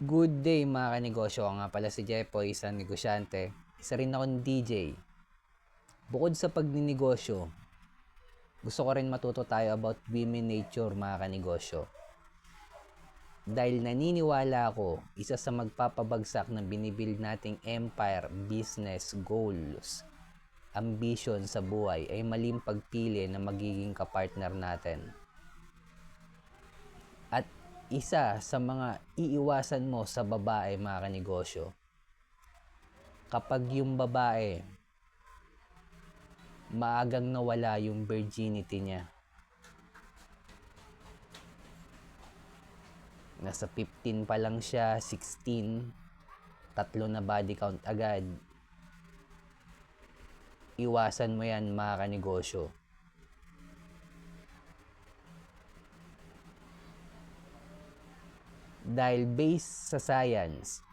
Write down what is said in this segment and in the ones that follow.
Good day mga kanegosyo, ako nga pala si Jepoy, isang negosyante. Isa rin akong DJ. Bukod sa pagninegosyo, gusto ko rin matuto tayo about women nature mga kanegosyo. Dahil naniniwala ako, isa sa magpapabagsak ng binibuild nating empire, business, goals, ambition sa buhay ay maling pagpili na magiging kapartner natin. At isa sa mga iiwasan mo sa babae mga kanegosyo, kapag yung babae maagang nawala yung virginity niya, nasa 15 pa lang siya, 16, 3 na body count agad, iwasan mo yan mga kanegosyo. Dahil based sa science,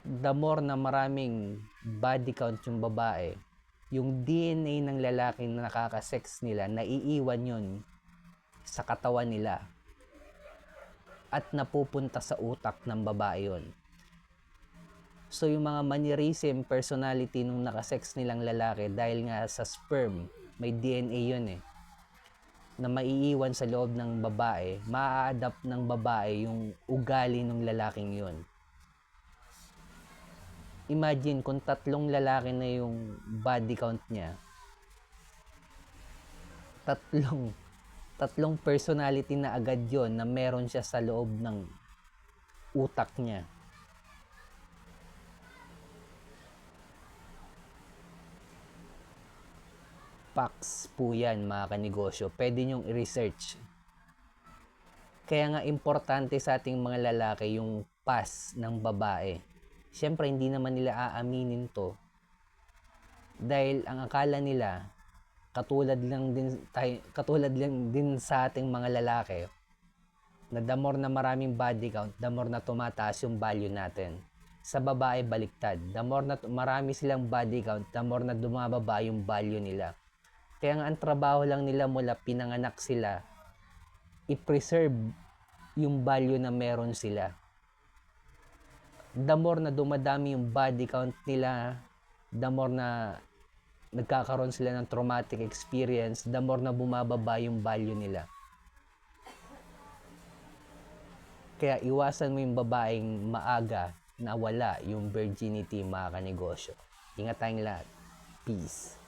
the more na maraming body count yung babae, yung DNA ng lalaki na nakaka-sex nila, naiiwan yun sa katawan nila at napupunta sa utak ng babae yun. So yung mga mannerism, personality nung nakasex nilang lalaki, dahil nga sa sperm, may DNA yun na maiiwan sa loob ng babae, maa-adapt ng babae yung ugali ng lalaking yun. Imagine kung 3 lalaki na yung body count niya, tatlong personality na agad yon na meron siya sa loob ng utak niya. Facts po yan mga kanegosyo, pwede nyong i-research. Kaya nga importante sa ating mga lalaki yung past ng babae. Siyempre hindi naman nila aaminin to, dahil ang akala nila katulad lang din sa ating mga lalaki, na the more na maraming body count, the more na tumataas yung value natin. Sa babae baliktad, the more na marami silang body count, the more na dumababa yung value nila. Kaya nga ang trabaho lang nila mula pinanganak sila, i-preserve yung value na meron sila. The more na dumadami yung body count nila, the more na nagkakaroon sila ng traumatic experience, the more na bumababa yung value nila. Kaya iwasan mo yung babaeng maaga na wala yung virginity mga kanegosyo. Ingat tayong lahat. Peace.